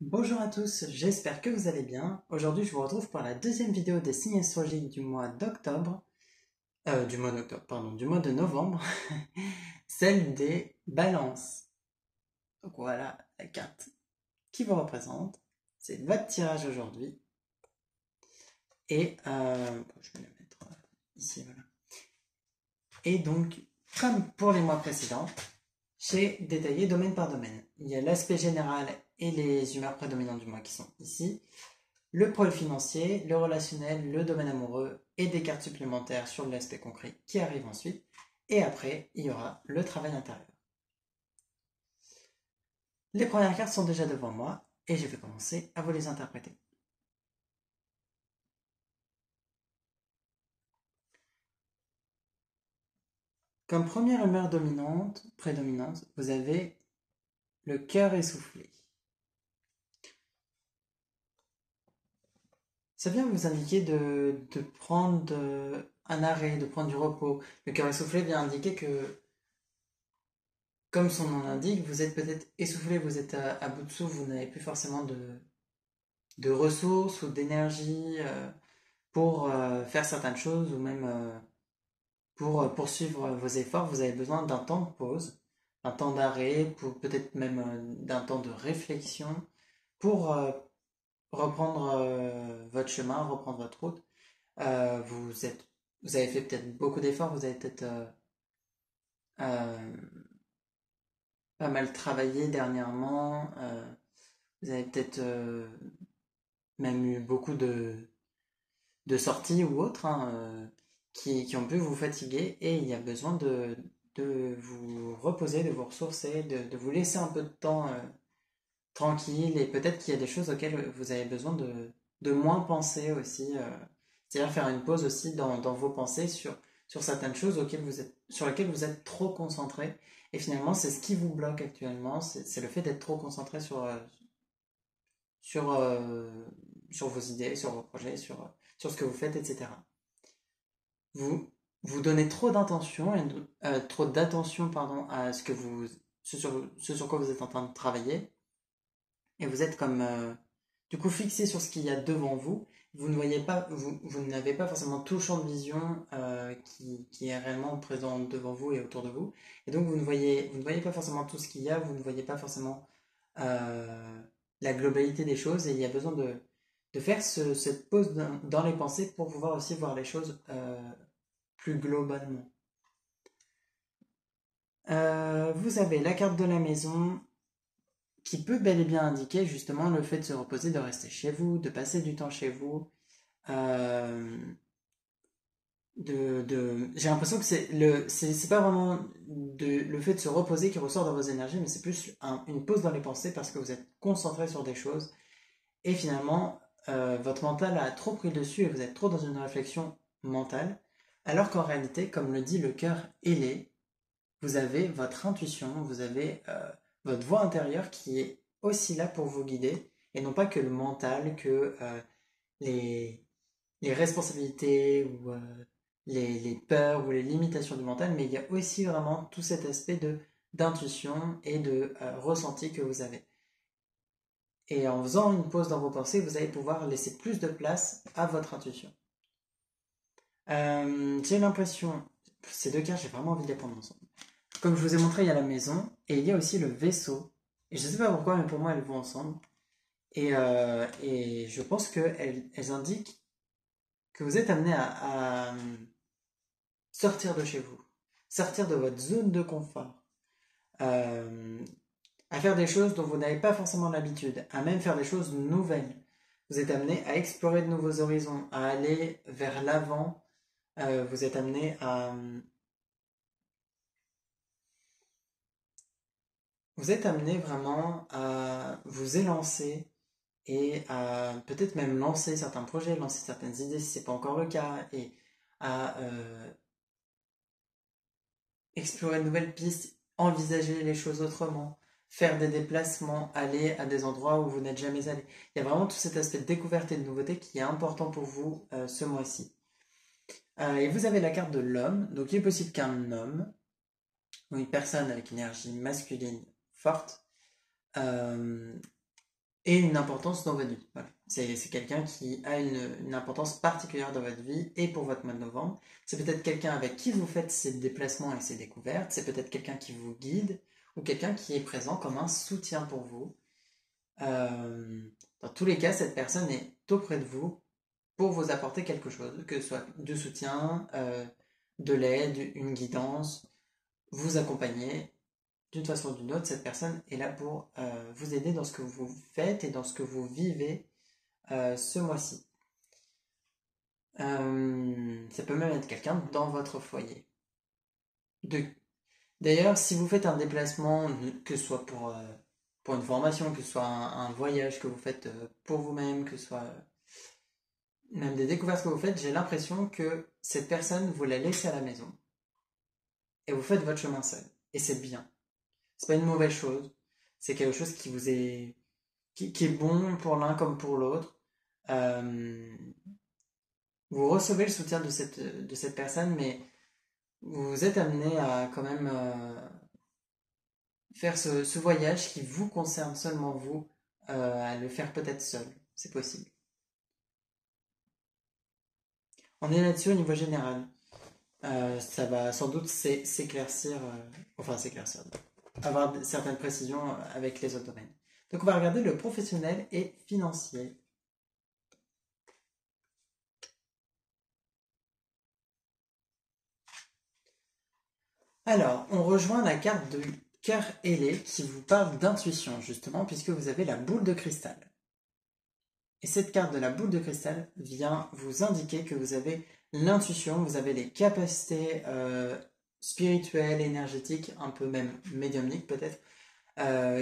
Bonjour à tous, j'espère que vous allez bien. Aujourd'hui, je vous retrouve pour la deuxième vidéo des signes astrologiques du mois d'octobre, du mois de novembre, celle des balances. Donc voilà la carte qui vous représente. C'est votre tirage aujourd'hui. Et je vais le mettre ici, voilà. Et donc, comme pour les mois précédents, j'ai détaillé domaine par domaine. Il y a l'aspect général et les humeurs prédominantes du mois qui sont ici. Le pôle financier, le relationnel, le domaine amoureux et des cartes supplémentaires sur l'aspect concret qui arrivent ensuite. Et après, il y aura le travail intérieur. Les premières cartes sont déjà devant moi et je vais commencer à vous les interpréter. Comme première humeur prédominante, vous avez le cœur essoufflé. Ça vient vous indiquer de prendre un arrêt, de prendre du repos. Le cœur essoufflé vient indiquer que, comme son nom l'indique, vous êtes peut-être essoufflé, vous êtes à bout de souffle, vous n'avez plus forcément de ressources ou d'énergie pour faire certaines choses ou même pour poursuivre vos efforts, vous avez besoin d'un temps de pause, un temps d'arrêt, peut-être même d'un temps de réflexion pour reprendre votre chemin, reprendre votre route. Euh, vous êtes, vous avez fait peut-être beaucoup d'efforts, vous avez peut-être euh, pas mal travaillé dernièrement, vous avez peut-être même eu beaucoup de sorties ou autres qui ont pu vous fatiguer et il y a besoin de vous reposer, de vous ressourcer, de vous laisser un peu de temps tranquille et peut-être qu'il y a des choses auxquelles vous avez besoin de moins penser aussi. C'est-à-dire faire une pause aussi dans vos pensées sur certaines choses sur lesquelles vous êtes trop concentré. Et finalement, c'est ce qui vous bloque actuellement, c'est le fait d'être trop concentré sur, euh, sur vos idées, sur vos projets, sur ce que vous faites, etc. Vous, vous donnez trop d'attention pardon, à ce sur quoi vous êtes en train de travailler, et vous êtes comme du coup fixé sur ce qu'il y a devant vous. Vous ne voyez pas, vous n'avez pas forcément tout le champ de vision qui est réellement présent devant vous et autour de vous. Et donc vous ne voyez pas forcément tout ce qu'il y a, vous ne voyez pas forcément euh, la globalité des choses. Et il y a besoin de faire cette pause dans les pensées pour pouvoir aussi voir les choses plus globalement. Vous avez la carte de la maison qui peut bel et bien indiquer justement le fait de se reposer, de rester chez vous, de passer du temps chez vous. Euh, J'ai l'impression que c'est pas vraiment le fait de se reposer qui ressort dans vos énergies, mais c'est plus une pause dans les pensées parce que vous êtes concentré sur des choses et finalement votre mental a trop pris le dessus et vous êtes trop dans une réflexion mentale, alors qu'en réalité, comme le dit le cœur ailé, vous avez votre intuition, vous avez votre voix intérieure qui est aussi là pour vous guider, et non pas que le mental, que les, les responsabilités ou les peurs ou les limitations du mental, mais il y a aussi vraiment tout cet aspect d'intuition et de ressenti que vous avez. Et en faisant une pause dans vos pensées, vous allez pouvoir laisser plus de place à votre intuition. J'ai l'impression, ces deux cartes, j'ai vraiment envie de les prendre ensemble. Comme je vous ai montré, il y a la maison et il y a aussi le vaisseau. Et je ne sais pas pourquoi, mais pour moi, elles vont ensemble. Et je pense qu'elles indiquent que vous êtes amené à sortir de chez vous, sortir de votre zone de confort, euh, à faire des choses dont vous n'avez pas forcément l'habitude, à même faire des choses nouvelles. Vous êtes amené à explorer de nouveaux horizons, à aller vers l'avant. Vous êtes amené vous êtes amené vraiment à vous élancer et à peut-être même lancer certains projets, lancer certaines idées si ce n'est pas encore le cas, et à explorer de nouvelles pistes, envisager les choses autrement, faire des déplacements, aller à des endroits où vous n'êtes jamais allé. Il y a vraiment tout cet aspect de découverte et de nouveauté qui est important pour vous ce mois-ci. Et vous avez la carte de l'homme, donc il est possible qu'un homme, ou une personne avec une énergie masculine forte, euh, et une importance dans votre vie. Voilà. C'est quelqu'un qui a une importance particulière dans votre vie et pour votre mois de novembre. C'est peut-être quelqu'un avec qui vous faites ces déplacements et ces découvertes. C'est peut-être quelqu'un qui vous guide ou quelqu'un qui est présent comme un soutien pour vous. Euh, dans tous les cas, cette personne est auprès de vous pour vous apporter quelque chose, que ce soit du soutien, de l'aide, une guidance, vous accompagner d'une façon ou d'une autre. Cette personne est là pour vous aider dans ce que vous faites et dans ce que vous vivez ce mois-ci. Ça peut même être quelqu'un dans votre foyer. De- D'ailleurs, si vous faites un déplacement, que ce soit pour une formation, que ce soit un voyage que vous faites pour vous-même, que ce soit même des découvertes que vous faites, j'ai l'impression que cette personne, vous la laissez à la maison et vous faites votre chemin seul. Et c'est bien. C'est pas une mauvaise chose. C'est quelque chose qui vous est, qui est bon pour l'un comme pour l'autre. Euh, Vous recevez le soutien de cette personne, mais vous êtes amené à quand même faire ce voyage qui vous concerne seulement vous, à le faire peut-être seul. C'est possible. On est là-dessus au niveau général. Ça va sans doute s'éclaircir, enfin s'éclaircir, avoir certaines précisions avec les autres domaines. Donc on va regarder le professionnel et financier. Alors, on rejoint la carte de cœur ailé qui vous parle d'intuition, justement, puisque vous avez la boule de cristal. Et cette carte de la boule de cristal vient vous indiquer que vous avez l'intuition, vous avez les capacités spirituelles, énergétiques, un peu même médiumniques peut-être,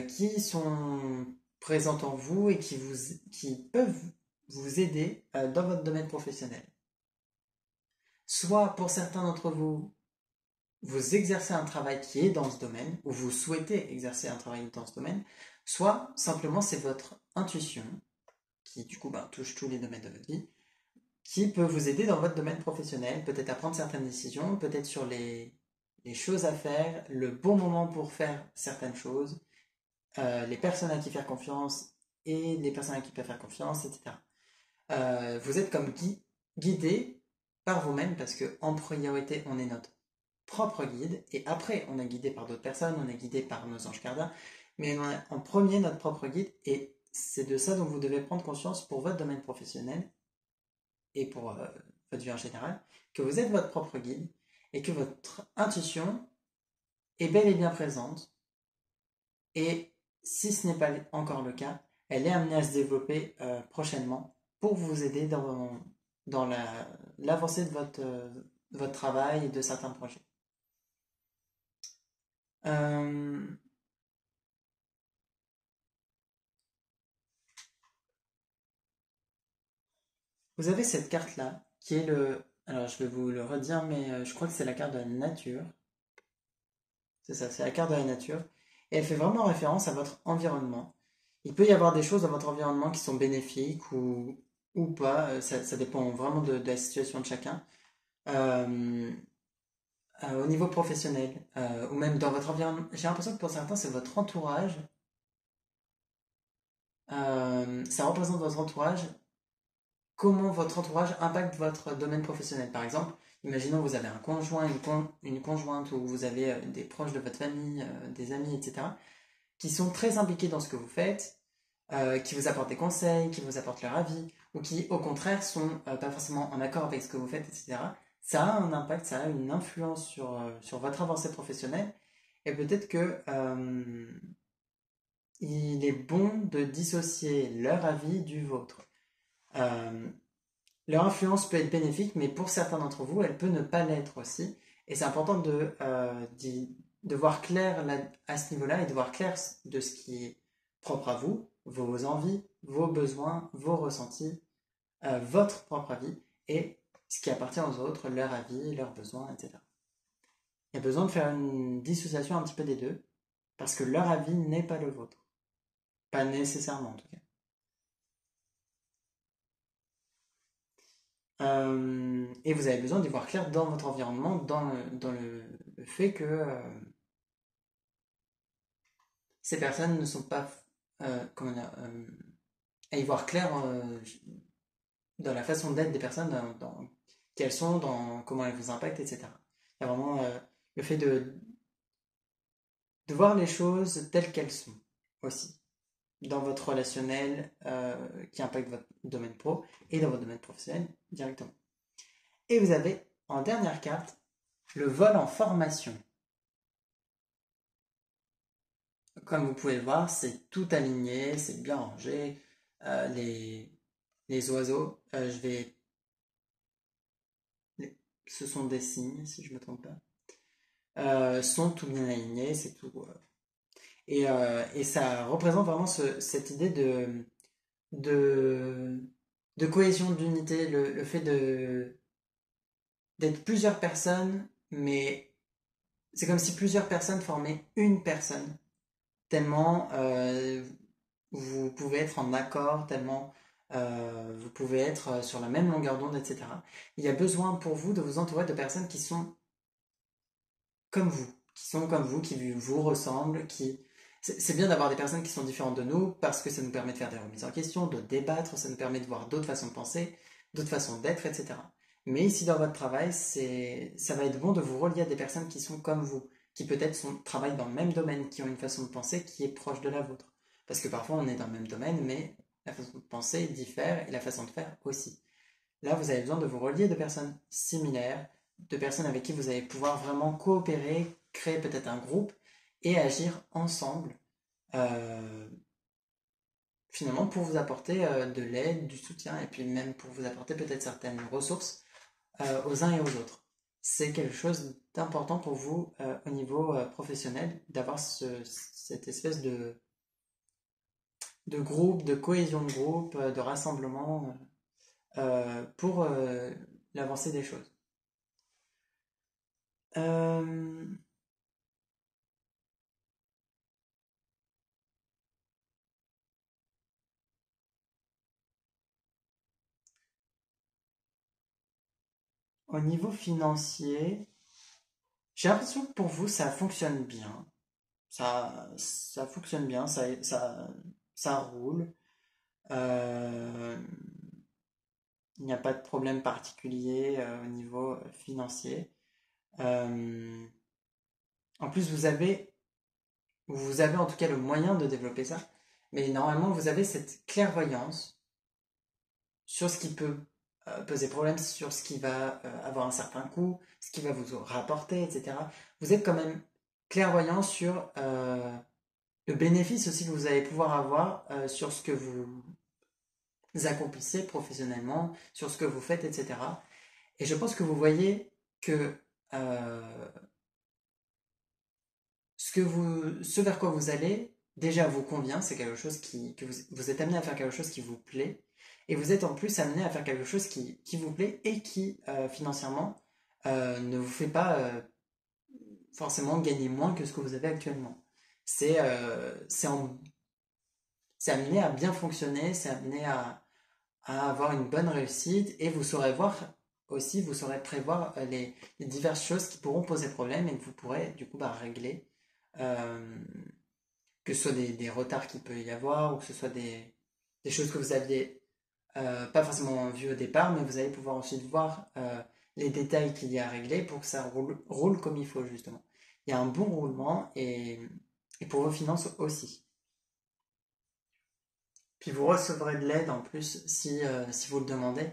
qui sont présentes en vous et qui peuvent vous aider dans votre domaine professionnel. Soit pour certains d'entre vous, vous exercez un travail qui est dans ce domaine, ou vous souhaitez exercer un travail dans ce domaine, soit simplement c'est votre intuition, qui du coup touche tous les domaines de votre vie, qui peut vous aider dans votre domaine professionnel, peut-être à prendre certaines décisions, peut-être sur les choses à faire, le bon moment pour faire certaines choses, les personnes à qui faire confiance et les personnes à qui pas faire confiance, etc. Vous êtes comme guidé par vous-même parce que en priorité on est notre propre guide et après on est guidé par d'autres personnes, on est guidé par nos anges gardiens, mais on est en premier notre propre guide et c'est de ça dont vous devez prendre conscience pour votre domaine professionnel et pour votre vie en général, que vous êtes votre propre guide et que votre intuition est bel et bien présente et si ce n'est pas encore le cas, elle est amenée à se développer prochainement pour vous aider dans l'avancée de votre travail et de certains projets. Euh, Vous avez cette carte-là, qui est le... Alors, je vais vous le redire, mais je crois que c'est la carte de la nature. C'est ça, c'est la carte de la nature. Et elle fait vraiment référence à votre environnement. Il peut y avoir des choses dans votre environnement qui sont bénéfiques ou pas. Ça dépend vraiment de la situation de chacun. Euh, Au niveau professionnel, ou même dans votre environnement. J'ai l'impression que pour certains, c'est votre entourage. Ça représente votre entourage, comment votre entourage impacte votre domaine professionnel. Par exemple, imaginons que vous avez un conjoint, une conjointe, ou vous avez des proches de votre famille, des amis, etc., qui sont très impliqués dans ce que vous faites, qui vous apportent des conseils, qui vous apportent leur avis, ou qui, au contraire, sont pas forcément en accord avec ce que vous faites, etc. Ça a un impact, ça a une influence sur votre avancée professionnelle, et peut-être que il est bon de dissocier leur avis du vôtre. Euh, Leur influence peut être bénéfique, mais pour certains d'entre vous, elle peut ne pas l'être aussi. Et c'est important de voir clair à ce niveau-là et de voir clair de ce qui est propre à vous, vos envies, vos besoins, vos ressentis, votre propre avis et ce qui appartient aux autres, leur avis, leurs besoins, etc. Il y a besoin de faire une dissociation un petit peu des deux, parce que leur avis n'est pas le vôtre. Pas nécessairement en tout cas. Et vous avez besoin d'y voir clair dans votre environnement, dans le fait que ces personnes ne sont pas comment dire, et y voir clair dans la façon d'être des personnes, quelles sont, dans comment elles vous impactent, etc. Il y a vraiment le fait de voir les choses telles qu'elles sont aussi, dans votre relationnel qui impacte votre domaine pro et dans votre domaine professionnel directement. Et vous avez en dernière carte le vol en formation. Comme vous pouvez le voir, c'est tout aligné, c'est bien rangé. Euh, les, les oiseaux, ce sont des signes, si je ne me trompe pas, sont tout bien alignés, c'est tout. Et ça représente vraiment cette idée de, de cohésion, d'unité, le fait d'être plusieurs personnes, mais c'est comme si plusieurs personnes formaient une personne, tellement vous pouvez être en accord, tellement vous pouvez être sur la même longueur d'onde, etc. Il y a besoin pour vous de vous entourer de personnes qui sont comme vous, qui vous ressemblent, qui... C'est bien d'avoir des personnes qui sont différentes de nous parce que ça nous permet de faire des remises en question, de débattre, ça nous permet de voir d'autres façons de penser, d'autres façons d'être, etc. Mais ici dans votre travail, ça va être bon de vous relier à des personnes qui sont comme vous, qui peut-être travaillent dans le même domaine, qui ont une façon de penser qui est proche de la vôtre. Parce que parfois on est dans le même domaine, mais la façon de penser diffère et la façon de faire aussi. Là, vous avez besoin de vous relier de personnes similaires, de personnes avec qui vous allez pouvoir vraiment coopérer, créer peut-être un groupe et agir ensemble, euh, finalement pour vous apporter de l'aide, du soutien et puis même pour vous apporter peut-être certaines ressources aux uns et aux autres. C'est quelque chose d'important pour vous au niveau professionnel d'avoir cette espèce de groupe, de cohésion de groupe, de rassemblement pour l'avancée des choses. Euh, Au niveau financier, j'ai l'impression que pour vous, ça fonctionne bien. Ça fonctionne bien, ça roule. Euh, il n'y a pas de problème particulier au niveau financier. Euh, En plus, vous avez en tout cas le moyen de développer ça. Mais normalement, vous avez cette clairvoyance sur ce qui peut poser problème, sur ce qui va avoir un certain coût, ce qui va vous rapporter, etc. Vous êtes quand même clairvoyant sur le bénéfice aussi que vous allez pouvoir avoir sur ce que vous accomplissez professionnellement, sur ce que vous faites, etc. Et je pense que vous voyez que euh, ce vers quoi vous allez, déjà vous convient, c'est quelque chose que vous êtes amené à faire quelque chose qui vous plaît, et vous êtes en plus amené à faire quelque chose qui vous plaît et qui financièrement ne vous fait pas forcément gagner moins que ce que vous avez actuellement. C'est c'est amené à bien fonctionner, c'est amené à avoir une bonne réussite, et vous saurez voir aussi, vous saurez prévoir les diverses choses qui pourront poser problème et que vous pourrez du coup régler. Euh, que ce soit des retards qu'il peut y avoir ou que ce soit des choses que vous aviez pas forcément vues au départ, mais vous allez pouvoir ensuite voir les détails qu'il y a à régler pour que ça roule comme il faut justement. Il y a un bon roulement et pour vos finances aussi. Puis vous recevrez de l'aide en plus si vous le demandez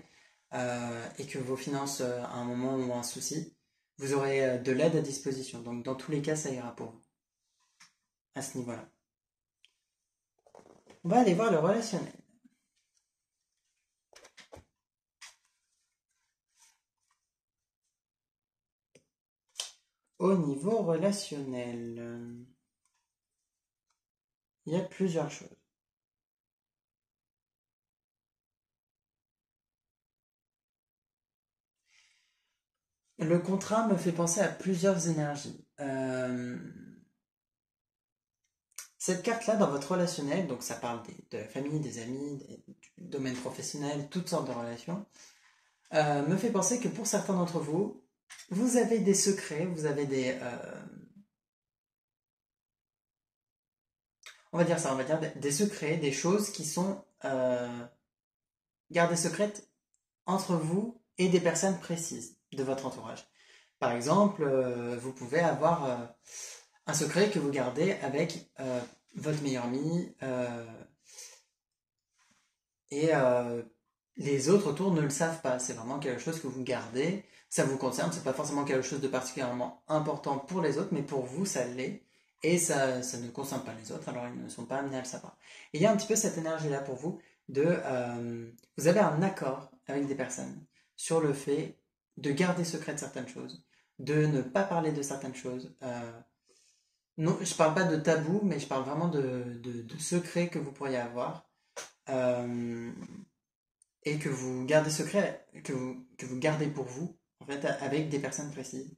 et que vos finances à un moment ont un souci, vous aurez de l'aide à disposition. Donc dans tous les cas, ça ira pour vous à ce niveau-là. On va aller voir le relationnel. Au niveau relationnel, il y a plusieurs choses. Le contrat me fait penser à plusieurs énergies. Cette carte-là, dans votre relationnel, donc ça parle de la famille, des amis, du domaine professionnel, toutes sortes de relations, me fait penser que pour certains d'entre vous, vous avez des secrets, vous avez des... on va dire ça, on va dire des secrets, des choses qui sont gardées secrètes entre vous et des personnes précises de votre entourage. Par exemple, vous pouvez avoir un secret que vous gardez avec votre meilleur ami et les autres autour ne le savent pas. C'est vraiment quelque chose que vous gardez. Ça vous concerne, c'est pas forcément quelque chose de particulièrement important pour les autres, mais pour vous, ça l'est. Et ça ne concerne pas les autres, alors ils ne sont pas amenés à le savoir. Et il y a un petit peu cette énergie-là pour vous vous avez un accord avec des personnes sur le fait de garder secrète certaines choses, de ne pas parler de certaines choses. Non, je parle pas de tabou, mais je parle vraiment de secrets que vous pourriez avoir. Euh, et que vous gardez secret, que vous gardez pour vous, en fait, avec des personnes précises.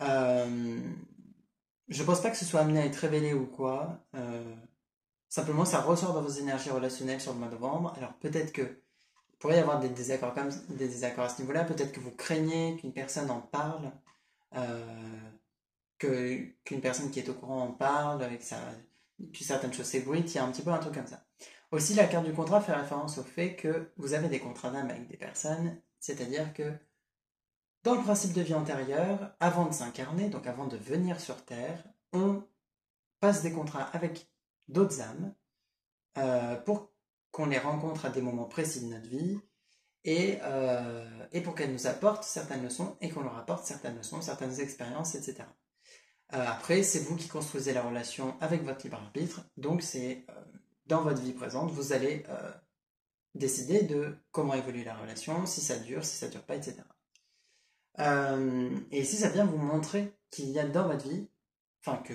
Euh, je pense pas que ce soit amené à être révélé ou quoi. Simplement, ça ressort dans vos énergies relationnelles sur le mois de novembre. Alors peut-être que il pourrait y avoir des désaccords comme des désaccords à ce niveau-là. Peut-être que vous craignez qu'une personne en parle, qu'une personne qui est au courant en parle, que certaines choses s'ébruitent. Il y a un petit peu un truc comme ça. Aussi, la carte du contrat fait référence au fait que vous avez des contrats d'âme avec des personnes, c'est-à-dire que dans le principe de vie antérieur, avant de s'incarner, donc avant de venir sur Terre, on passe des contrats avec d'autres âmes pour qu'on les rencontre à des moments précis de notre vie et pour qu'elles nous apportent certaines leçons et qu'on leur apporte certaines leçons, certaines expériences, etc. Après, c'est vous qui construisez la relation avec votre libre arbitre, donc c'est dans votre vie présente, vous allez décider de comment évolue la relation, si ça dure pas, etc. Et ici, ça vient vous montrer qu'il y a dans votre vie, enfin que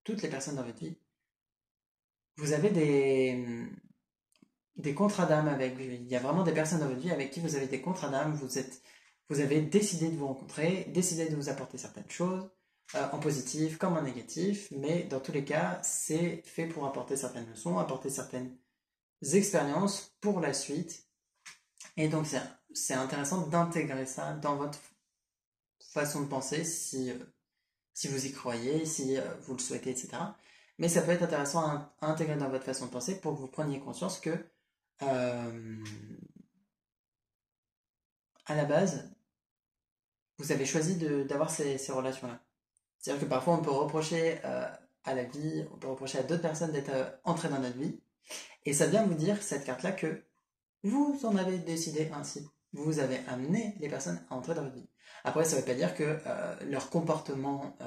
toutes les personnes dans votre vie, vous avez des contrats d'âme avec. Il y a vraiment des personnes dans votre vie avec qui vous avez des contrats d'âme. Vous avez décidé de vous rencontrer, décidé de vous apporter certaines choses, en positif comme en négatif, mais dans tous les cas, c'est fait pour apporter certaines leçons, apporter certaines expériences pour la suite. Et donc, c'est intéressant d'intégrer ça dans votre façon de penser si vous y croyez, si vous le souhaitez, etc. Mais ça peut être intéressant à intégrer dans votre façon de penser pour que vous preniez conscience que, euh, à la base, vous avez choisi d'avoir ces relations-là. C'est-à-dire que parfois, on peut reprocher à la vie, on peut reprocher à d'autres personnes d'être entrées dans notre vie. Et ça vient vous dire, cette carte-là, que vous en avez décidé ainsi. Vous avez amené les personnes à entrer dans votre vie. Après, ça ne veut pas dire que leurs comportements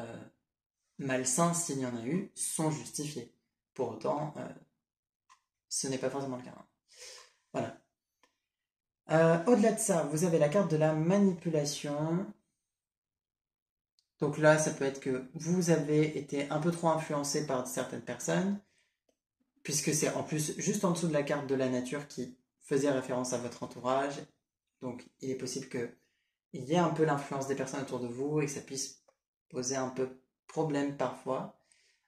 malsains, s'il y en a eu, sont justifiés. Pour autant, ce n'est pas forcément le cas. Voilà. Au-delà de ça, vous avez la carte de la manipulation. Donc là, ça peut être que vous avez été un peu trop influencé par certaines personnes, puisque c'est en plus juste en dessous de la carte de la nature qui faisait référence à votre entourage. Donc il est possible qu'il y ait un peu l'influence des personnes autour de vous et que ça puisse poser un peu problème parfois,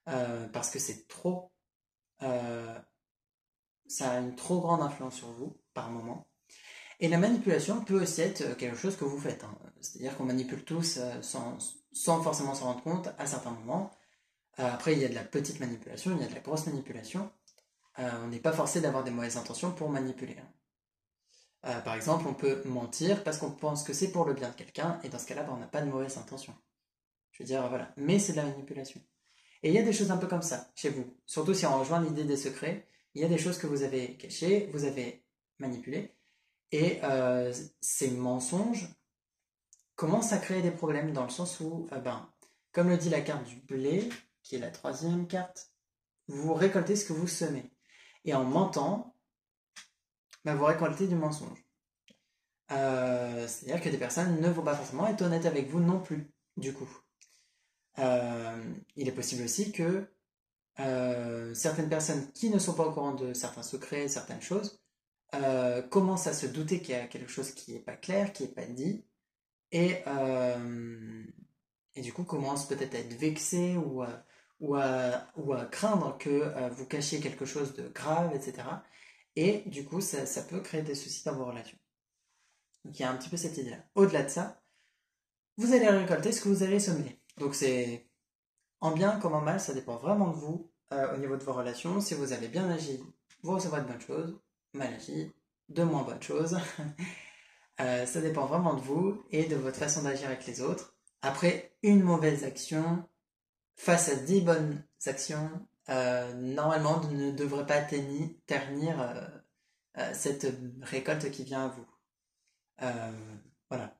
parce que c'est trop... ça a une trop grande influence sur vous par moment. Et la manipulation peut aussi être quelque chose que vous faites, hein. C'est-à-dire qu'on manipule tous sans forcément s'en rendre compte à certains moments. Après, il y a de la petite manipulation, il y a de la grosse manipulation. On n'est pas forcé d'avoir des mauvaises intentions pour manipuler, hein. Par exemple, on peut mentir parce qu'on pense que c'est pour le bien de quelqu'un, et dans ce cas-là, on n'a pas de mauvaise intention. Je veux dire, voilà. Mais c'est de la manipulation. Et il y a des choses un peu comme ça chez vous. Surtout si on rejoint l'idée des secrets, il y a des choses que vous avez cachées, vous avez manipulées, et ces mensonges commencent à créer des problèmes dans le sens où, comme le dit la carte du blé, qui est la troisième carte, vous récoltez ce que vous semez. Et en mentant, vous récoltez du mensonge. C'est-à-dire que des personnes ne vont pas forcément être honnêtes avec vous non plus, du coup. Il est possible aussi que certaines personnes qui ne sont pas au courant de certains secrets, certaines choses, commencent à se douter qu'il y a quelque chose qui n'est pas clair, qui n'est pas dit, et, et du coup commencent peut-être à être vexés ou à craindre que vous cachiez quelque chose de grave, etc. Et du coup, ça peut créer des soucis dans vos relations. Donc il y a un petit peu cette idée-là. Au-delà de ça, vous allez récolter ce que vous allez semer. Donc c'est en bien comme en mal, ça dépend vraiment de vous. au niveau de vos relations. Si vous avez bien agi, vous recevrez de bonnes choses, mal agi, de moins bonnes choses. Ça dépend vraiment de vous et de votre façon d'agir avec les autres. Après, une mauvaise action, face à 10 bonnes actions, normalement ne devrait pas ternir cette récolte qui vient à vous. Voilà.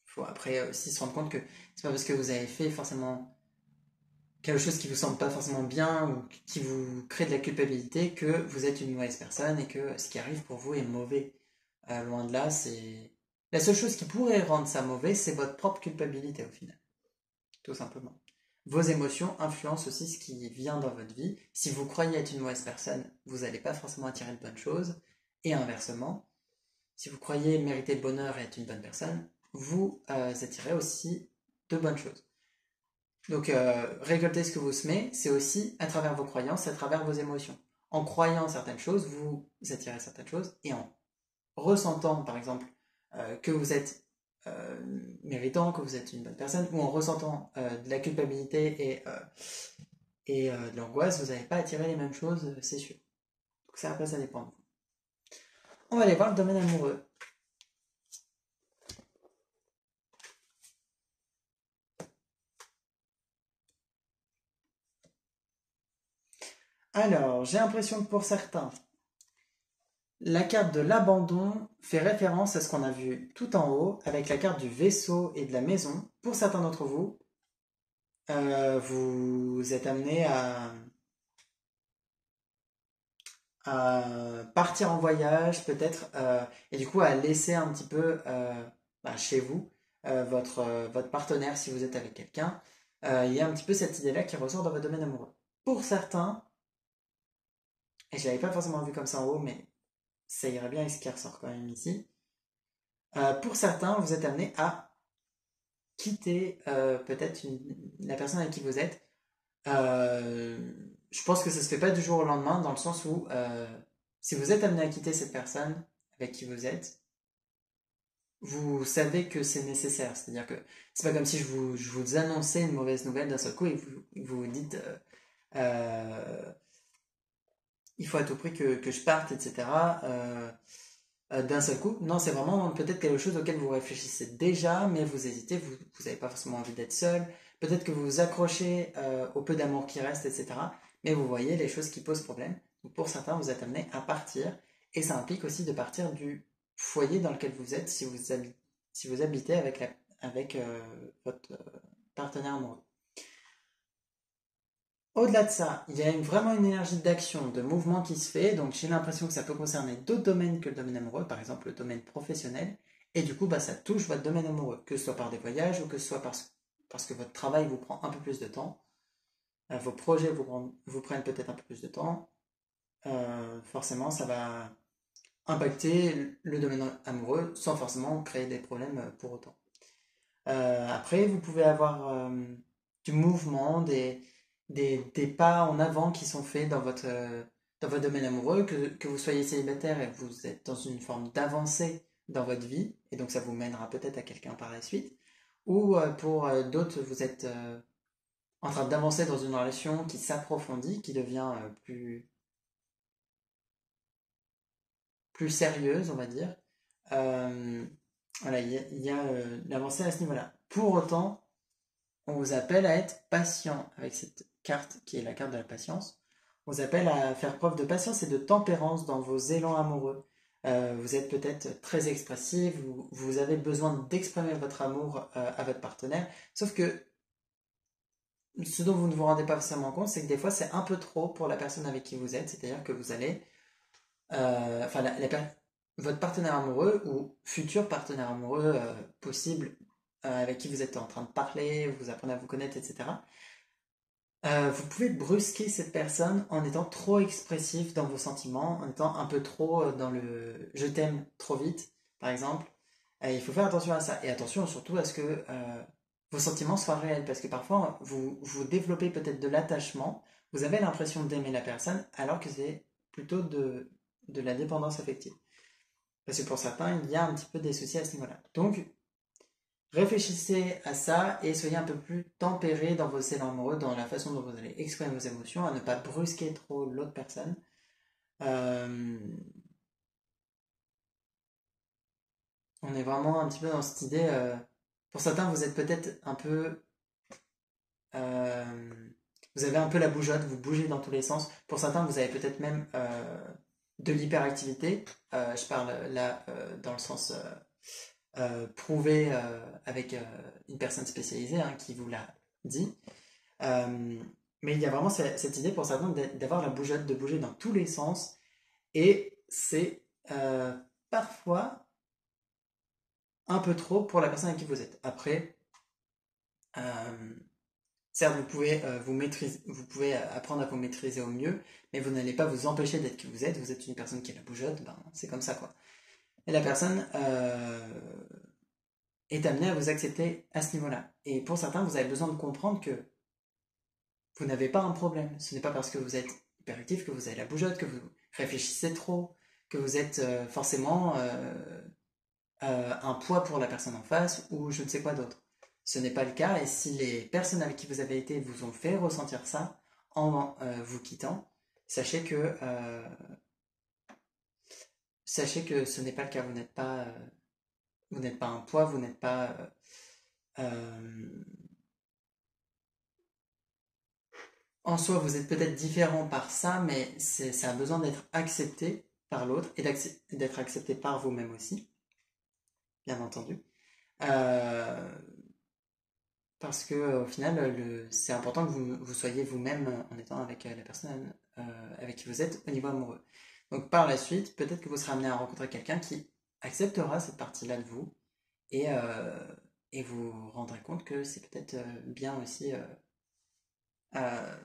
Il faut après aussi se rendre compte que c'est pas parce que vous avez fait forcément quelque chose qui vous semble pas forcément bien ou qui vous crée de la culpabilité que vous êtes une mauvaise personne et que ce qui arrive pour vous est mauvais. Loin de là, c'est la seule chose qui pourrait rendre ça mauvais, c'est votre propre culpabilité au final, tout simplement. Vos émotions influencent aussi ce qui vient dans votre vie. Si vous croyez être une mauvaise personne, vous n'allez pas forcément attirer de bonnes choses. Et inversement, si vous croyez mériter le bonheur et être une bonne personne, vous attirez aussi de bonnes choses. Donc, récolter ce que vous semez, c'est aussi à travers vos croyances, à travers vos émotions. En croyant certaines choses, vous attirez certaines choses, et en ressentant, par exemple, que vous êtes méritant, que vous êtes une bonne personne, ou en ressentant de la culpabilité et de l'angoisse, vous n'allez pas attirer les mêmes choses, c'est sûr. Donc ça, après, ça dépend de vous. On va aller voir le domaine amoureux. Alors, j'ai l'impression que pour certains, la carte de l'abandon fait référence à ce qu'on a vu tout en haut avec la carte du vaisseau et de la maison. Pour certains d'entre vous, vous êtes amené à partir en voyage peut-être et du coup à laisser un petit peu chez vous votre partenaire si vous êtes avec quelqu'un. Il y a un petit peu cette idée-là qui ressort dans votre domaine amoureux. Pour certains, et je ne l'avais pas forcément vu comme ça en haut, mais ça irait bien avec ce qui ressort quand même ici. Pour certains, vous êtes amené à quitter peut-être la personne avec qui vous êtes. Je pense que ça se fait pas du jour au lendemain, dans le sens où si vous êtes amené à quitter cette personne avec qui vous êtes, vous savez que c'est nécessaire. C'est-à-dire que c'est pas comme si je vous annonçais une mauvaise nouvelle d'un seul coup et vous vous dites il faut à tout prix que je parte, etc. D'un seul coup. Non, c'est vraiment peut-être quelque chose auquel vous réfléchissez déjà, mais vous hésitez, vous n'avez pas forcément envie d'être seul. Peut-être que vous vous accrochez au peu d'amour qui reste, etc. Mais vous voyez les choses qui posent problème. Donc pour certains, vous êtes amené à partir. Et ça implique aussi de partir du foyer dans lequel vous êtes si vous habitez avec votre partenaire amoureux. Au-delà de ça, il y a vraiment une énergie d'action, de mouvement qui se fait, donc j'ai l'impression que ça peut concerner d'autres domaines que le domaine amoureux, par exemple le domaine professionnel, et du coup ça touche votre domaine amoureux, que ce soit par des voyages ou que ce soit parce que votre travail vous prend un peu plus de temps, vos projets vous prennent peut-être un peu plus de temps, forcément ça va impacter le domaine amoureux sans forcément créer des problèmes pour autant. Après, vous pouvez avoir du mouvement, des pas en avant qui sont faits dans votre domaine amoureux, que vous soyez célibataire et vous êtes dans une forme d'avancée dans votre vie, et donc ça vous mènera peut-être à quelqu'un par la suite, ou pour d'autres, vous êtes en train d'avancer dans une relation qui s'approfondit, qui devient plus sérieuse, on va dire. Euh, voilà, il y a l'avancée à ce niveau-là. Pour autant, on vous appelle à être patient avec cette carte qui est la carte de la patience. On vous appelle à faire preuve de patience et de tempérance dans vos élans amoureux. Vous êtes peut-être très expressif, vous avez besoin d'exprimer votre amour à votre partenaire, sauf que ce dont vous ne vous rendez pas forcément compte, c'est que des fois c'est un peu trop pour la personne avec qui vous êtes, c'est-à-dire que vous allez, enfin votre partenaire amoureux ou futur partenaire amoureux possible avec qui vous êtes en train de parler, vous apprenez à vous connaître, etc. Vous pouvez brusquer cette personne en étant trop expressif dans vos sentiments, en étant un peu trop dans le je t'aime trop vite, par exemple. Il faut faire attention à ça. Et attention surtout à ce que vos sentiments soient réels, parce que parfois vous développez peut-être de l'attachement, vous avez l'impression d'aimer la personne, alors que c'est plutôt de la dépendance affective. Parce que pour certains, il y a un petit peu des soucis à ce niveau-là. Donc, réfléchissez à ça et soyez un peu plus tempéré dans vos élans amoureux, dans la façon dont vous allez exprimer vos émotions, à ne pas brusquer trop l'autre personne. Euh, on est vraiment un petit peu dans cette idée. Pour certains, vous êtes peut-être un peu. euh, vous avez un peu la bougeotte, vous bougez dans tous les sens. Pour certains, vous avez peut-être même de l'hyperactivité. Je parle là dans le sens prouvé avec une personne spécialisée hein, qui vous l'a dit. Euh, mais il y a vraiment cette idée pour certains d'avoir la bougeotte, de bouger dans tous les sens. Et c'est parfois un peu trop pour la personne avec qui vous êtes. Après, euh, certes, vous pouvez vous maîtriser, vous pouvez apprendre à vous maîtriser au mieux, mais vous n'allez pas vous empêcher d'être qui vous êtes. Vous êtes une personne qui a la bougeotte, ben, c'est comme ça quoi. Et la personne est amenée à vous accepter à ce niveau-là. Et pour certains, vous avez besoin de comprendre que vous n'avez pas un problème. Ce n'est pas parce que vous êtes hyperactif que vous avez la bougeotte, que vous réfléchissez trop, que vous êtes forcément un poids pour la personne en face ou je ne sais quoi d'autre. Ce n'est pas le cas et si les personnes avec qui vous avez été vous ont fait ressentir ça en vous quittant, sachez que ce n'est pas le cas. Vous n'êtes pas un poids, vous n'êtes pas euh, en soi, vous êtes peut-être différent par ça, mais ça a besoin d'être accepté par l'autre et d'être accepté par vous-même aussi, bien entendu. Euh, Parce que au final, c'est important que vous soyez vous-même en étant avec la personne avec qui vous êtes au niveau amoureux. Donc par la suite, peut-être que vous serez amené à rencontrer quelqu'un qui acceptera cette partie-là de vous et, euh, et vous vous rendrez compte que c'est peut-être bien aussi euh,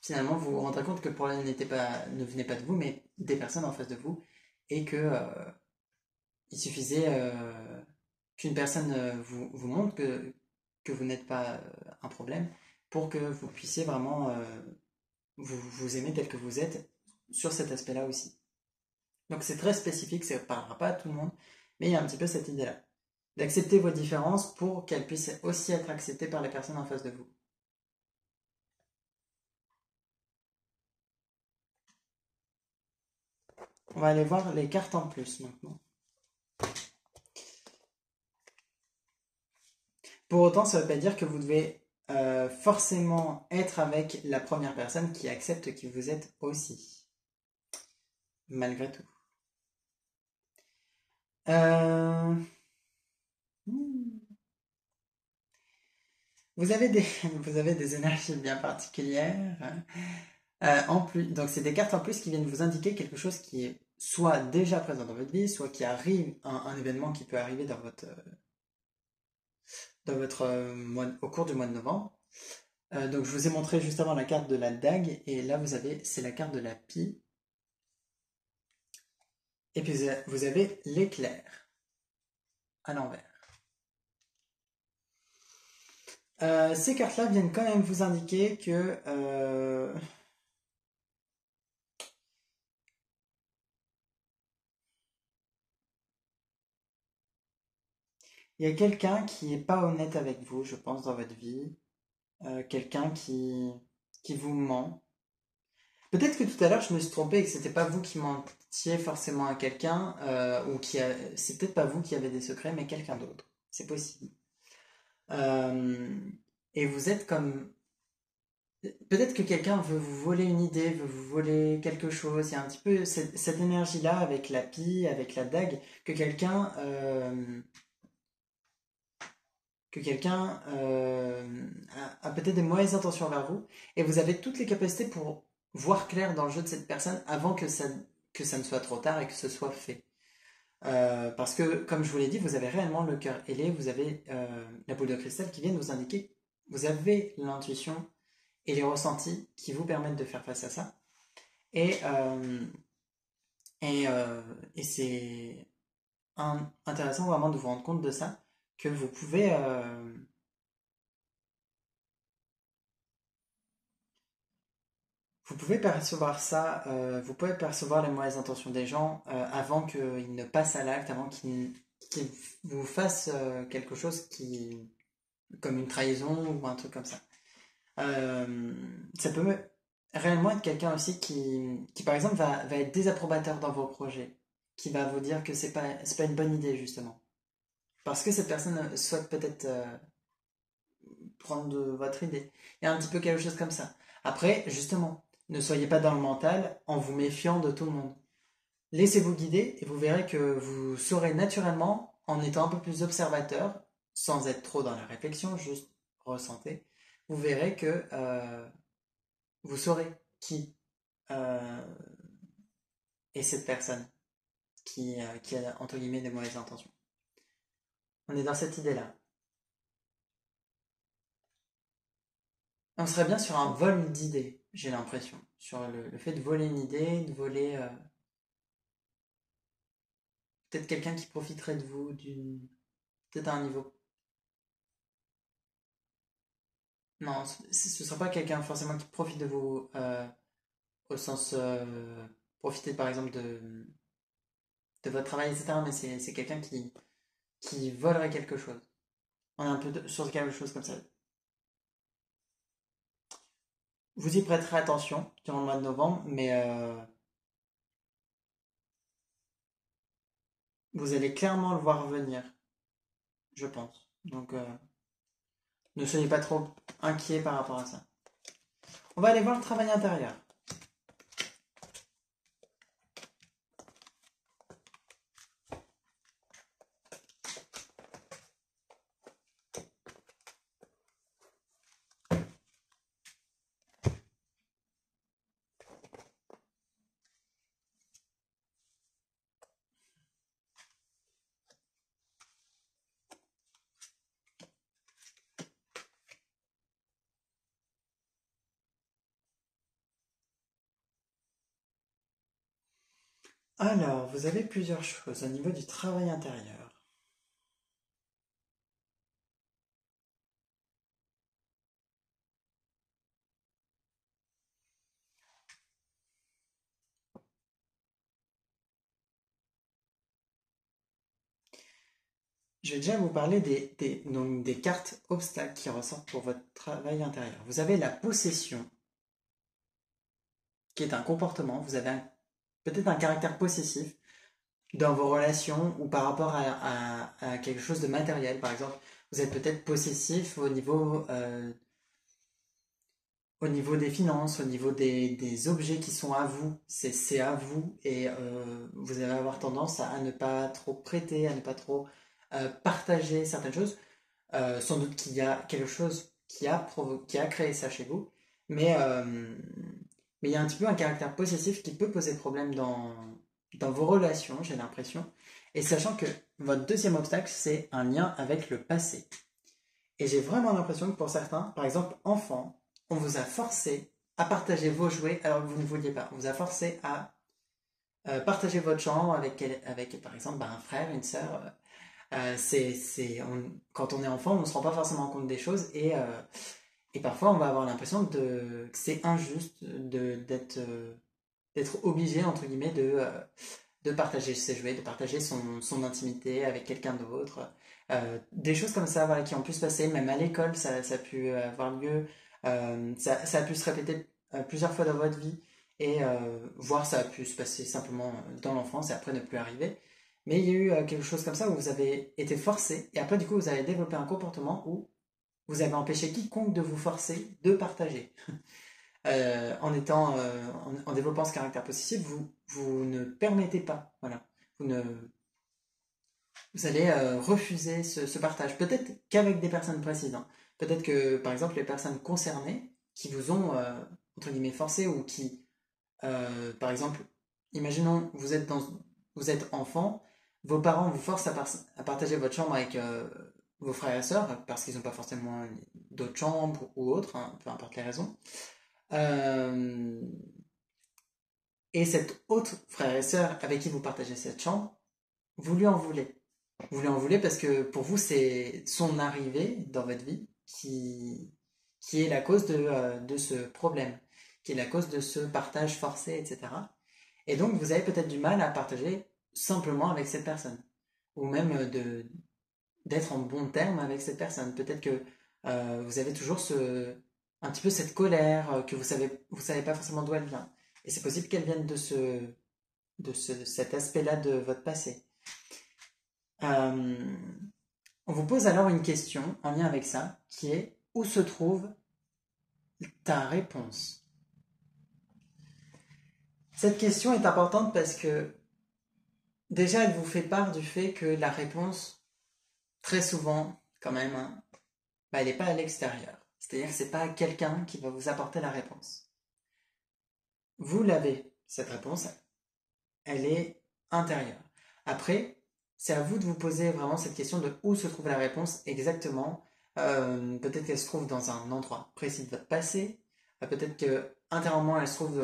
finalement, vous vous rendrez compte que le problème ne venait pas de vous, mais des personnes en face de vous, et que il suffisait qu'une personne vous montre que vous n'êtes pas un problème pour que vous puissiez vraiment vous aimer tel que vous êtes sur cet aspect-là aussi. Donc c'est très spécifique, ça ne parlera pas à tout le monde, mais il y a un petit peu cette idée-là. D'accepter vos différences pour qu'elles puissent aussi être acceptées par les personnes en face de vous. On va aller voir les cartes en plus maintenant. Pour autant, ça ne veut pas dire que vous devez forcément être avec la première personne qui accepte qui vous êtes aussi, malgré tout. Euh, Vous avez des, vous avez des énergies bien particulières. En plus, donc c'est des cartes en plus qui viennent vous indiquer quelque chose qui est soit déjà présent dans votre vie, soit qui arrive, un événement qui peut arriver dans votre au cours du mois de novembre. Donc je vous ai montré juste avant la carte de la dague, et là c'est la carte de la pie, et puis vous avez l'éclair à l'envers. Ces cartes-là viennent quand même vous indiquer que il y a quelqu'un qui n'est pas honnête avec vous, je pense, dans votre vie. Quelqu'un qui vous ment. Peut-être que tout à l'heure je me suis trompé et que c'était pas vous qui mentiez forcément à quelqu'un, c'est peut-être pas vous qui avez des secrets, mais quelqu'un d'autre. C'est possible. Euh, et vous êtes comme. Peut-être que quelqu'un veut vous voler une idée, veut vous voler quelque chose. Il y a un petit peu cette énergie-là avec la pie, avec la dague, que quelqu'un a peut-être des mauvaises intentions envers vous, et vous avez toutes les capacités pour voir clair dans le jeu de cette personne avant que ça ne soit trop tard et que ce soit fait. Parce que, comme je vous l'ai dit, vous avez réellement le cœur ailé, vous avez la boule de cristal qui vient vous indiquer, que vous avez l'intuition et les ressentis qui vous permettent de faire face à ça. Et, euh, et c'est intéressant vraiment de vous rendre compte de ça, que vous pouvez percevoir ça, vous pouvez percevoir les mauvaises intentions des gens avant qu'ils ne passent à l'acte, avant qu'ils qui vous fasse quelque chose comme une trahison ou un truc comme ça. Euh, Ça peut réellement être quelqu'un aussi qui par exemple, va être désapprobateur dans vos projets, qui va vous dire que c'est pas une bonne idée, justement. Parce que cette personne souhaite peut-être prendre de votre idée. Il y a un petit peu quelque chose comme ça. Après, justement, ne soyez pas dans le mental en vous méfiant de tout le monde. Laissez-vous guider et vous verrez que vous saurez naturellement, en étant un peu plus observateur, sans être trop dans la réflexion, juste ressentez, vous verrez que vous saurez qui euh, est cette personne qui a, entre guillemets, des mauvaises intentions. On est dans cette idée-là. On serait bien sur un vol d'idées, j'ai l'impression. Sur le fait de voler une idée, de voler peut-être quelqu'un qui profiterait de vous, peut-être à un niveau. Non, ce ne sera pas quelqu'un forcément qui profite de vous au sens profiter par exemple de votre travail, etc. Mais c'est quelqu'un qui volerait quelque chose. On est un peu sur quelque chose comme ça. Vous y prêterez attention durant le mois de novembre, mais vous allez clairement le voir venir, je pense. Donc ne soyez pas trop inquiets par rapport à ça. On va aller voir le travail intérieur. Alors, vous avez plusieurs choses au niveau du travail intérieur. Je vais déjà vous parler donc des cartes obstacles qui ressortent pour votre travail intérieur. Vous avez la possession, qui est un comportement. Vous avez peut-être un caractère possessif dans vos relations ou par rapport à quelque chose de matériel. Par exemple, vous êtes peut-être possessif au niveau des finances, au niveau des objets qui sont à vous. C'est à vous et vous allez avoir tendance à ne pas trop prêter, à ne pas trop partager certaines choses. Sans doute qu'il y a quelque chose qui a créé ça chez vous, mais, euh, mais il y a un petit peu un caractère possessif qui peut poser problème dans vos relations, j'ai l'impression. Et sachant que votre deuxième obstacle, c'est un lien avec le passé. Et j'ai vraiment l'impression que pour certains, par exemple enfants, on vous a forcé à partager vos jouets alors que vous ne vouliez pas. On vous a forcé à partager votre chambre avec par exemple, un frère, une sœur. Quand on est enfant, on ne se rend pas forcément compte des choses et parfois on va avoir l'impression que c'est injuste d'être obligé, entre guillemets, de partager ses jouets, de partager son intimité avec quelqu'un d'autre. Des choses comme ça, voilà, qui ont pu se passer, même à l'école, ça a pu avoir lieu, ça a pu se répéter plusieurs fois dans votre vie, et voire ça a pu se passer simplement dans l'enfance et après ne plus arriver. Mais il y a eu quelque chose comme ça où vous avez été forcé, et après du coup vous avez développé un comportement où vous avez empêché quiconque de vous forcer de partager. En développant ce caractère possessif, vous ne permettez pas, voilà, vous, ne, vous allez refuser ce partage. Peut-être qu'avec des personnes précises, hein. Peut-être que, par exemple, les personnes concernées qui vous ont, entre guillemets, forcé ou qui, par exemple, imaginons, vous êtes enfant, vos parents vous forcent à partager votre chambre avec vos frères et sœurs parce qu'ils n'ont pas forcément d'autres chambres ou autres, hein, peu importe les raisons. Euh, et cet autre frère et sœur avec qui vous partagez cette chambre, vous lui en voulez. Vous lui en voulez parce que pour vous, c'est son arrivée dans votre vie qui est la cause de ce problème, qui est la cause de ce partage forcé, etc. Et donc, vous avez peut-être du mal à partager simplement avec cette personne. ou même d'être en bon terme avec cette personne. Peut-être que vous avez toujours un petit peu cette colère que vous savez pas forcément d'où elle vient. Et c'est possible qu'elle vienne cet aspect-là de votre passé. Euh, on vous pose alors une question en lien avec ça, qui est où se trouve ta réponse? Cette question est importante parce que déjà elle vous fait part du fait que la réponse, très souvent, quand même, hein, bah, elle n'est pas à l'extérieur. C'est-à-dire que c'est pas quelqu'un qui va vous apporter la réponse. Vous l'avez, cette réponse, elle est intérieure. Après, c'est à vous de vous poser vraiment cette question de où se trouve la réponse exactement. Peut-être qu'elle se trouve dans un endroit précis de votre passé. Peut-être que intérieurement, elle se trouve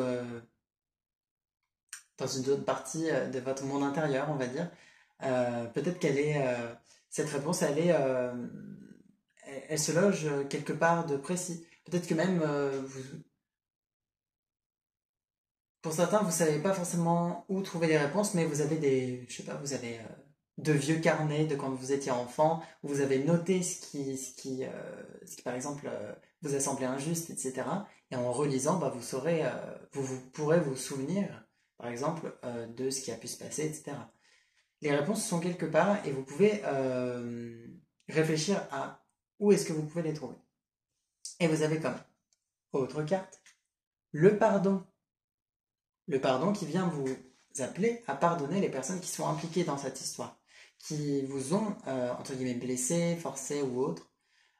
dans une autre partie de votre monde intérieur, on va dire. Peut-être qu'elle est cette réponse, elle se loge quelque part de précis. Peut-être que même pour certains, vous savez pas forcément où trouver les réponses, mais vous avez je sais pas, vous avez de vieux carnets de quand vous étiez enfant, où vous avez noté ce qui par exemple, vous a semblé injuste, etc. Et en relisant, bah, vous saurez, vous pourrez vous souvenir, par exemple, de ce qui a pu se passer, etc. Les réponses sont quelque part et vous pouvez réfléchir à où est-ce que vous pouvez les trouver. Et vous avez comme autre carte le pardon. Le pardon qui vient vous appeler à pardonner les personnes qui sont impliquées dans cette histoire, qui vous ont, entre guillemets, blessé, forcé ou autre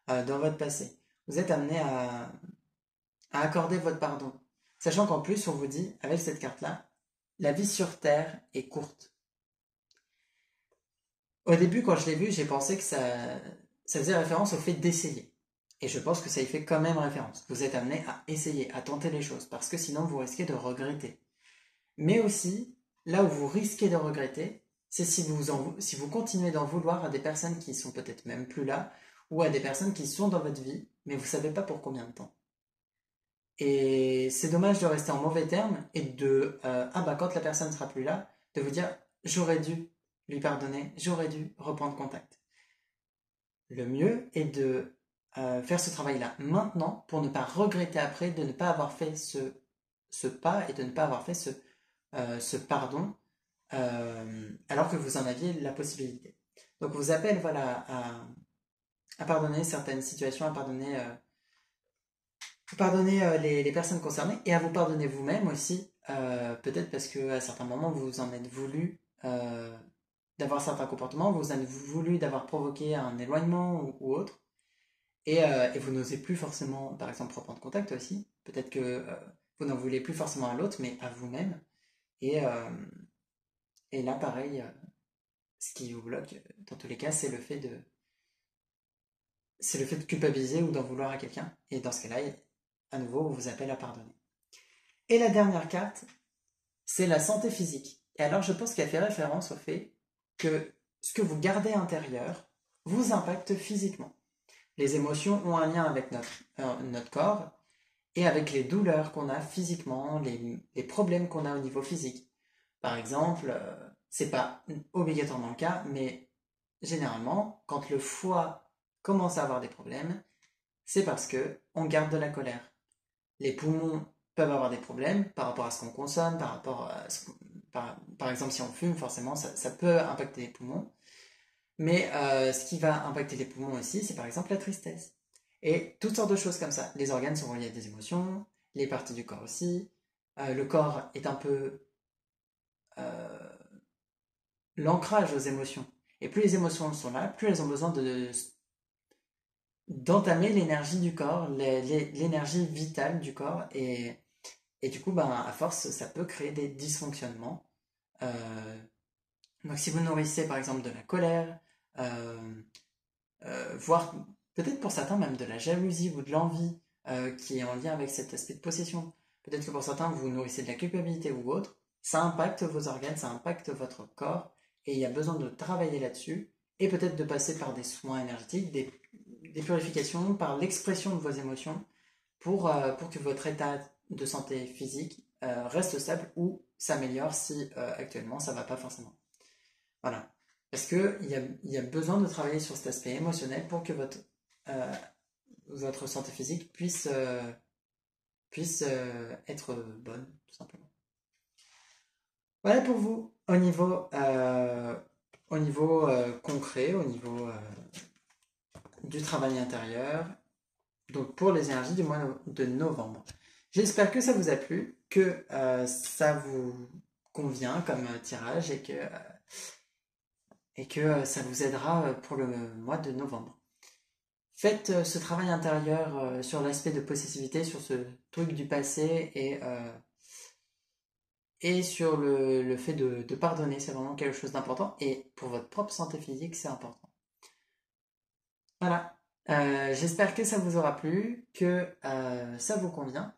dans votre passé. Vous êtes amené à accorder votre pardon. Sachant qu'en plus, on vous dit, avec cette carte-là, la vie sur Terre est courte. Au début, quand je l'ai vu, j'ai pensé que ça faisait référence au fait d'essayer. Et je pense que ça y fait quand même référence. Vous êtes amené à essayer, à tenter les choses, parce que sinon vous risquez de regretter. Mais aussi, là où vous risquez de regretter, c'est si vous continuez d'en vouloir à des personnes qui sont peut-être même plus là, ou à des personnes qui sont dans votre vie, mais vous ne savez pas pour combien de temps. Et c'est dommage de rester en mauvais termes et ah bah quand la personne ne sera plus là, de vous dire j'aurais dû lui pardonner, j'aurais dû reprendre contact. Le mieux est de faire ce travail-là maintenant pour ne pas regretter après de ne pas avoir fait ce pas et de ne pas avoir fait ce pardon alors que vous en aviez la possibilité. Donc on vous appelle voilà, à pardonner certaines situations, à pardonner les personnes concernées et à vous pardonner vous-même aussi, peut-être parce qu'à certains moments vous vous en êtes voulu d'avoir certains comportements, vous en êtes voulu d'avoir provoqué un éloignement ou autre, et vous n'osez plus forcément, par exemple, reprendre contact aussi. Peut-être que vous n'en voulez plus forcément à l'autre, mais à vous-même. Et, euh, et là, pareil, ce qui vous bloque, dans tous les cas, c'est le fait de culpabiliser ou d'en vouloir à quelqu'un. Et dans ce cas-là, à nouveau, on vous appelle à pardonner. Et la dernière carte, c'est la santé physique. Et alors, je pense qu'elle fait référence au fait que ce que vous gardez intérieur vous impacte physiquement. Les émotions ont un lien avec notre corps et avec les douleurs qu'on a physiquement, les problèmes qu'on a au niveau physique. Par exemple, c'est pas obligatoirement le cas, mais généralement, quand le foie commence à avoir des problèmes, c'est parce que on garde de la colère. Les poumons peuvent avoir des problèmes par rapport à ce qu'on consomme, par exemple si on fume, forcément ça peut impacter les poumons. Mais ce qui va impacter les poumons aussi, c'est par exemple la tristesse. Et toutes sortes de choses comme ça. Les organes sont reliés à des émotions, les parties du corps aussi. Le corps est un peu euh, l'ancrage aux émotions. Et plus les émotions sont là, plus elles ont besoin d'entamer l'énergie du corps, l'énergie vitale du corps. Et du coup, ben, à force, ça peut créer des dysfonctionnements. Donc si vous nourrissez par exemple de la colère, euh, voire peut-être pour certains même de la jalousie ou de l'envie qui est en lien avec cet aspect de possession. Peut-être que pour certains vous nourrissez de la culpabilité ou autre. Ça impacte vos organes, ça impacte votre corps et il y a besoin de travailler là-dessus et peut-être de passer par des soins énergétiques, des purifications, par l'expression de vos émotions pour que votre état de santé physique reste stable ou s'améliore si actuellement ça ne va pas forcément. Voilà. Parce qu'il y a besoin de travailler sur cet aspect émotionnel pour que votre santé physique puisse être bonne, tout simplement. Voilà pour vous, au niveau concret, au niveau du travail intérieur, donc pour les énergies du mois de novembre. J'espère que ça vous a plu, que ça vous convient comme tirage et que ça vous aidera pour le mois de novembre. Faites ce travail intérieur sur l'aspect de possessivité, sur ce truc du passé et sur le fait de pardonner. C'est vraiment quelque chose d'important. Et pour votre propre santé physique, c'est important. Voilà. J'espère que ça vous aura plu, que ça vous convient.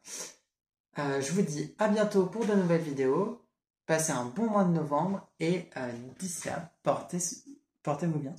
Je vous dis à bientôt pour de nouvelles vidéos. Passez un bon mois de novembre et d'ici là, portez-vous bien.